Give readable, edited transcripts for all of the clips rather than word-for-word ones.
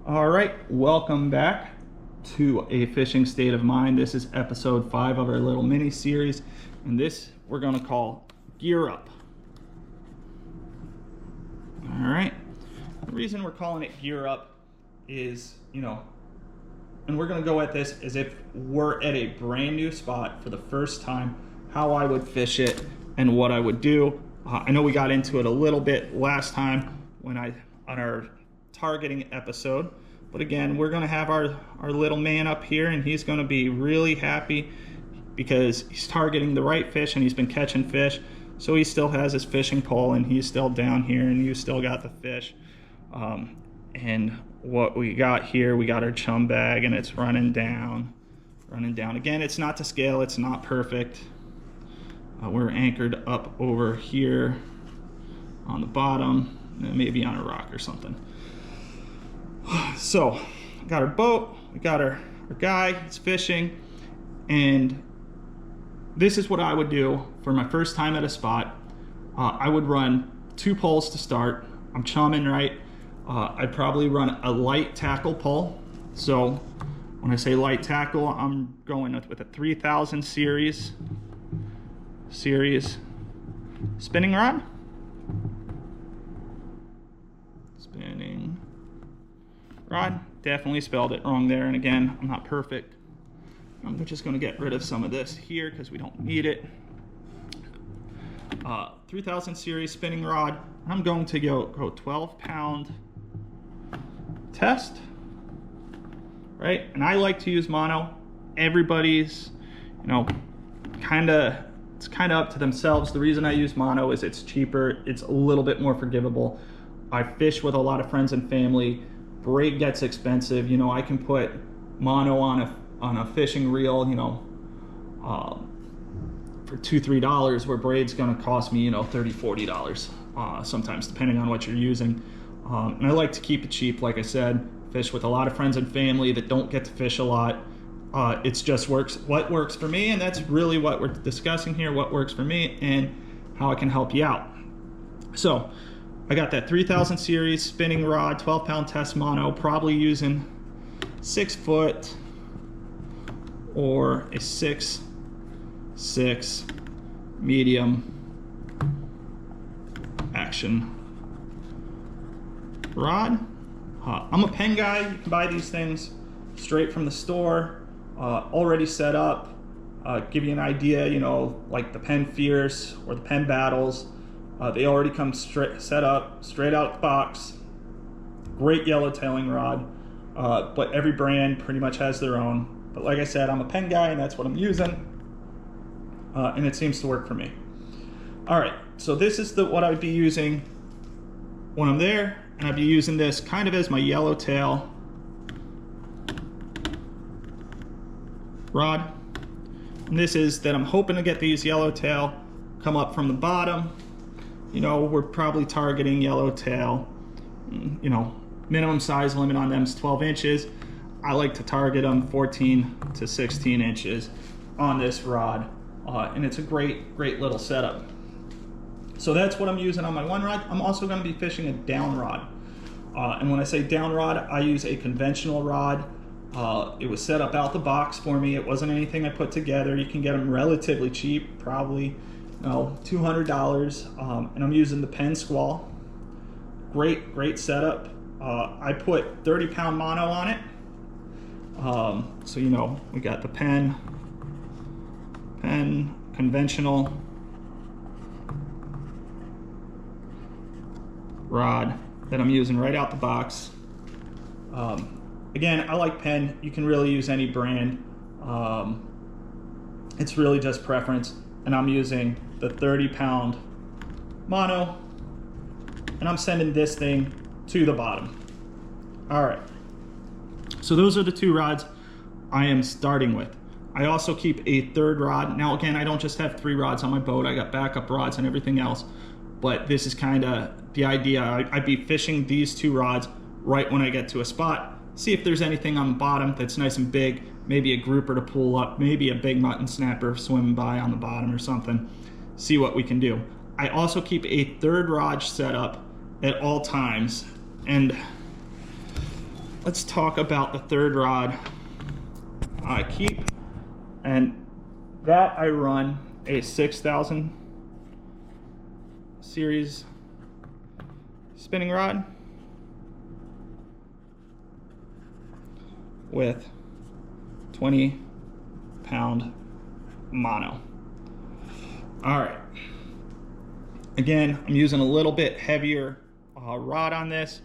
All right, welcome back to A Fishing State of Mind. This is episode 5 of our little mini series, and this we're going to call Gear Up. All right, the reason we're calling it Gear Up is, and we're going to go at this as if we're at a brand new spot for the first time, how I would fish it and what I would do. I know we got into it a little bit last time on our targeting episode, but again, we're going to have our little man up here, and he's going to be really happy because he's targeting the right fish and he's been catching fish. So he still has his fishing pole and he's still down here and you still got the fish. And what we got here, we got our chum bag and it's running down. Again, it's not to scale, it's not perfect. We're anchored up over here on the bottom, maybe on a rock or something. So, got our boat, we got our guy, he's fishing, and this is what I would do for my first time at a spot. I would run 2 poles to start. I'm chumming, right? I'd probably run a light tackle pole. So, when I say light tackle, I'm going with a 3000 series spinning rod. Spinning rod. Definitely spelled it wrong there, and again, I'm not perfect. I'm just going to get rid of some of this here because we don't need it. 3000 series spinning rod. I'm going to go 12-pound test, right? And I like to use mono. Everybody's, it's kind of up to themselves. The reason I use mono is it's cheaper. It's a little bit more forgivable. I fish with a lot of friends and family. Braid gets expensive. I can put mono on a fishing reel, for $2-3, where braid's going to cost me, $30-40 sometimes, depending on what you're using. And I like to keep it cheap. Like I said, fish with a lot of friends and family that don't get to fish a lot. It's just what works for me, and that's really what we're discussing here, what works for me and how I can help you out. So I got that 3000 series spinning rod, 12-pound test mono, probably using 6 foot or a 6.6 medium action rod. I'm a Penn guy. You can buy these things straight from the store, already set up. Give you an idea, like the Penn Fierce or the Penn Battles. They already come set up, straight out the box. Great yellowtailing rod, but every brand pretty much has their own. But like I said, I'm a Penn guy, and that's what I'm using, and it seems to work for me. All right, so this is what I would be using when I'm there, and I'd be using this kind of as my yellowtail rod. And this is that I'm hoping to get these yellowtail come up from the bottom. We're probably targeting yellowtail, minimum size limit on them is 12 inches. I like to target them 14 to 16 inches on this rod, and it's a great little setup. So that's what I'm using on my one rod. I'm also going to be fishing a down rod, and when I say down rod, I use a conventional rod. It was set up out the box for me. It wasn't anything I put together. You can get them relatively cheap, probably $200, and I'm using the Penn Squall. Great setup. I put 30-pound mono on it. So we got the Penn conventional rod that I'm using right out the box. Again, I like Penn. You can really use any brand. It's really just preference, and I'm using the 30-pound mono, and I'm sending this thing to the bottom. All right, so those are the 2 rods I am starting with. I also keep a 3rd rod. Now again, I don't just have 3 rods on my boat. I got backup rods and everything else, but this is kind of the idea. I'd be fishing these 2 rods right when I get to a spot, see if there's anything on the bottom that's nice and big, maybe a grouper to pull up, maybe a big mutton snapper swimming by on the bottom or something. See what we can do. I also keep a 3rd rod set up at all times, and let's talk about the third rod I keep, and that I run a 6000 series spinning rod with 20-pound mono. All right. Again, I'm using a little bit heavier rod on this.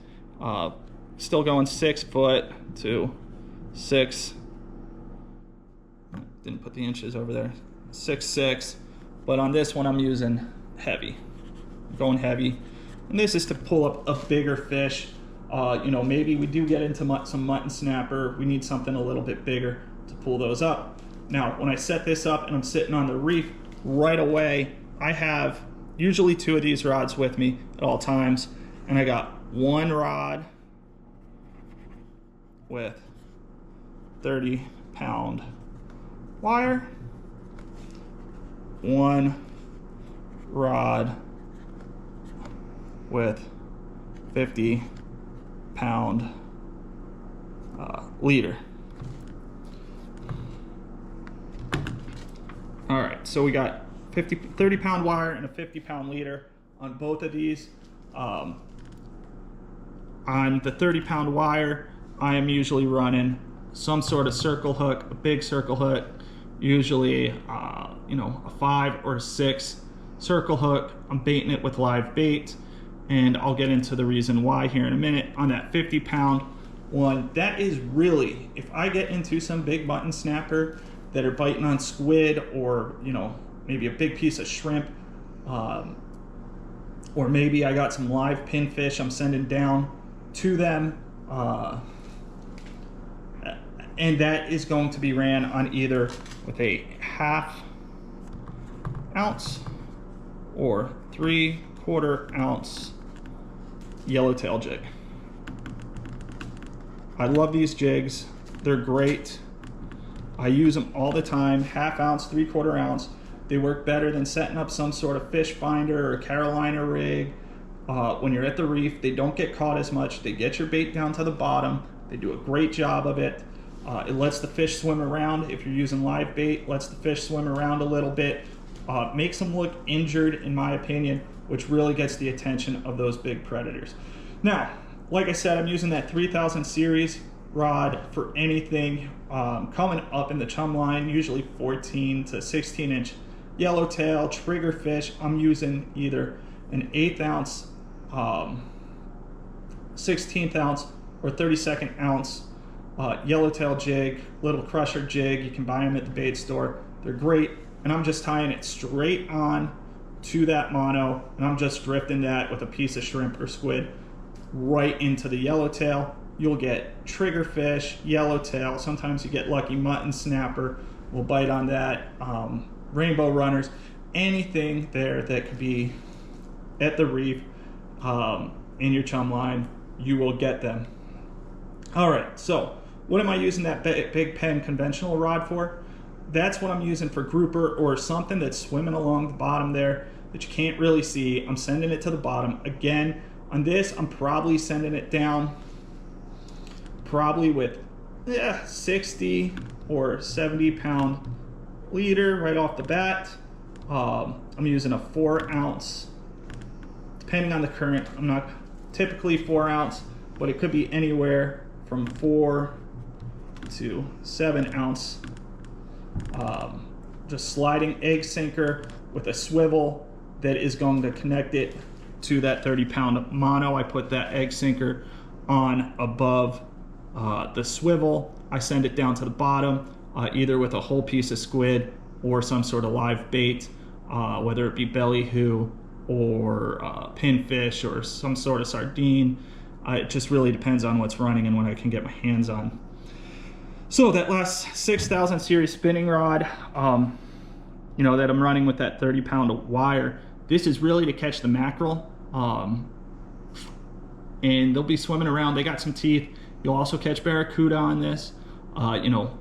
Still going 6 foot to 6. Didn't put the inches over there. 6'6", but on this one I'm using heavy. Going heavy, and this is to pull up a bigger fish. You know, maybe we do get into some mutton snapper. We need something a little bit bigger to pull those up. Now, when I set this up and I'm sitting on the reef, right away I have usually 2 of these rods with me at all times, and I got one rod with 30-pound wire, one rod with 50-pound leader. All right, so we got 30-pound wire and a 50-pound leader on both of these. On the 30-pound wire, I am usually running some sort of circle hook, a big circle hook, usually you know, a 5 or 6 circle hook. I'm baiting it with live bait, and I'll get into the reason why here in a minute. On that 50-pound one, that is really, if I get into some big mutton snapper that are biting on squid, or you know, maybe a big piece of shrimp, or maybe I got some live pinfish I'm sending down to them, and that is going to be ran on either with a 1/2 ounce or 3/4 ounce yellowtail jig. I love these jigs. They're great. I use them all the time. 1/2 ounce, 3/4 ounce. They work better than setting up some sort of fish finder or Carolina rig. When you're at the reef, they don't get caught as much. They get your bait down to the bottom. They do a great job of it. It lets the fish swim around. If you're using live bait, lets the fish swim around a little bit. Makes them look injured, in my opinion, which really gets the attention of those big predators. Now, like I said, I'm using that 3000 series rod for anything coming up in the chum line, usually 14 to 16 inch yellowtail, triggerfish. I'm using either an 1/8 ounce, 16th ounce, or 32nd ounce yellowtail jig, little crusher jig. You can buy them at the bait store. They're great, and I'm just tying it straight on to that mono, and I'm just drifting that with a piece of shrimp or squid right into the yellowtail. You'll get triggerfish, yellowtail. Sometimes you get lucky mutton snapper will bite on that. Rainbow runners, anything there that could be at the reef in your chum line, you will get them. All right, so what am I using that Big Pen conventional rod for? That's what I'm using for grouper or something that's swimming along the bottom there that you can't really see. I'm sending it to the bottom. Again, on this, I'm probably sending it down probably with 60 or 70-pound leader right off the bat. I'm using a 4 ounce, depending on the current. I'm not typically 4 ounce, but it could be anywhere from 4 to 7 ounce. Just sliding egg sinker with a swivel that is going to connect it to that 30-pound mono. I put that egg sinker on above the swivel. I send it down to the bottom, either with a whole piece of squid or some sort of live bait, whether it be bellyhoo or pinfish or some sort of sardine. It just really depends on what's running and what I can get my hands on. So that last 6000 series spinning rod, you know, that I'm running with that 30-pound wire, this is really to catch the mackerel. And they'll be swimming around. They got some teeth. You'll also catch barracuda on this. You know,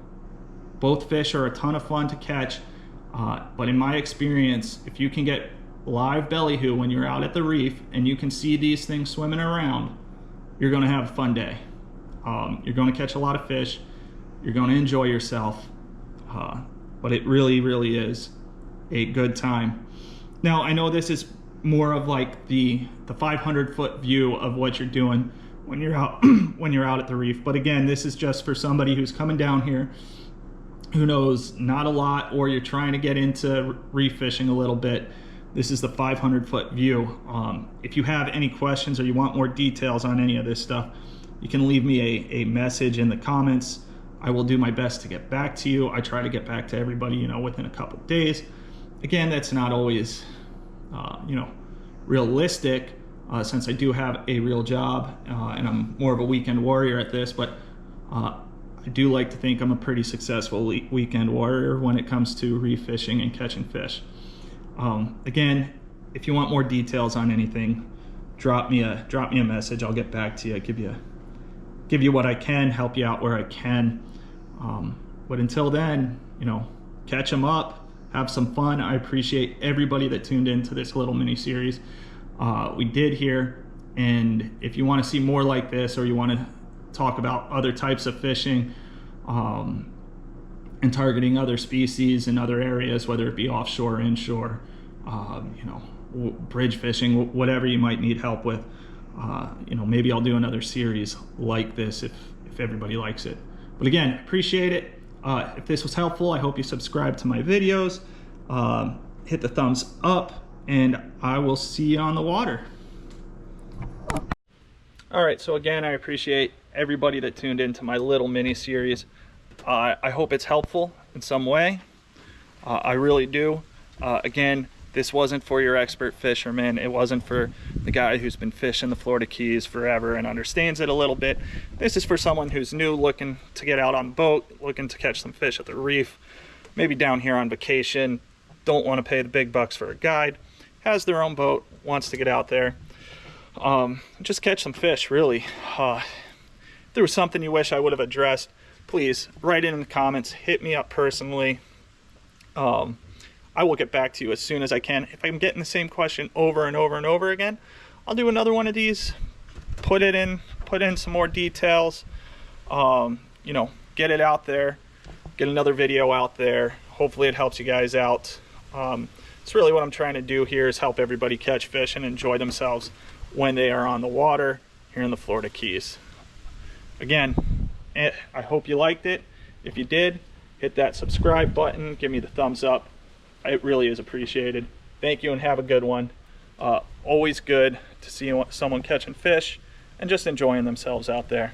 both fish are a ton of fun to catch. But in my experience, if you can get live bellyhoo when you're out at the reef and you can see these things swimming around, you're gonna have a fun day. You're going to catch a lot of fish. You're going to enjoy yourself. But it really, really is a good time. Now, I know this is more of like the 500-foot view of what you're doing when you're out when you're out at the reef. But again, this is just for somebody who's coming down here who knows not a lot, or you're trying to get into reef fishing a little bit. This is the 500-foot view. If you have any questions or you want more details on any of this stuff, you can leave me a message in the comments. I will do my best to get back to you. I try to get back to everybody, you know, within a couple of days. Again, that's not always, you know, realistic, since I do have a real job and I'm more of a weekend warrior at this, but I do like to think I'm a pretty successful weekend warrior when it comes to reef fishing and catching fish. Again, if you want more details on anything, drop me a message. I'll get back to you. Give you what I can, help you out where I can. But until then, you know, catch them up, have some fun. I appreciate everybody that tuned into this little mini series we did here. And if you want to see more like this, or you want to talk about other types of fishing and targeting other species in other areas, whether it be offshore, inshore, you know, bridge fishing, whatever you might need help with, you know, maybe I'll do another series like this if everybody likes it. But again, appreciate it. If this was helpful, I hope you subscribe to my videos, hit the thumbs up, and I will see you on the water. All right, so again, I appreciate everybody that tuned into my little mini series. I hope it's helpful in some way. I really do. Again, this wasn't for your expert fisherman. It wasn't for the guy who's been fishing the Florida Keys forever and understands it a little bit. This is for someone who's new, looking to get out on the boat, looking to catch some fish at the reef, maybe down here on vacation, don't want to pay the big bucks for a guide, has their own boat, wants to get out there, just catch some fish, really. If there was something you wish I would have addressed, please write it in the comments, hit me up personally. I will get back to you as soon as I can. If I'm getting the same question over and over and over again, I'll do another one of these, put in some more details, you know, get it out there, get another video out there. Hopefully it helps you guys out. It's really what I'm trying to do here, is help everybody catch fish and enjoy themselves when they are on the water here in the Florida Keys. Again, I hope you liked it. If you did, hit that subscribe button, give me the thumbs up. It really is appreciated. Thank you and have a good one. Always good to see someone catching fish and just enjoying themselves out there.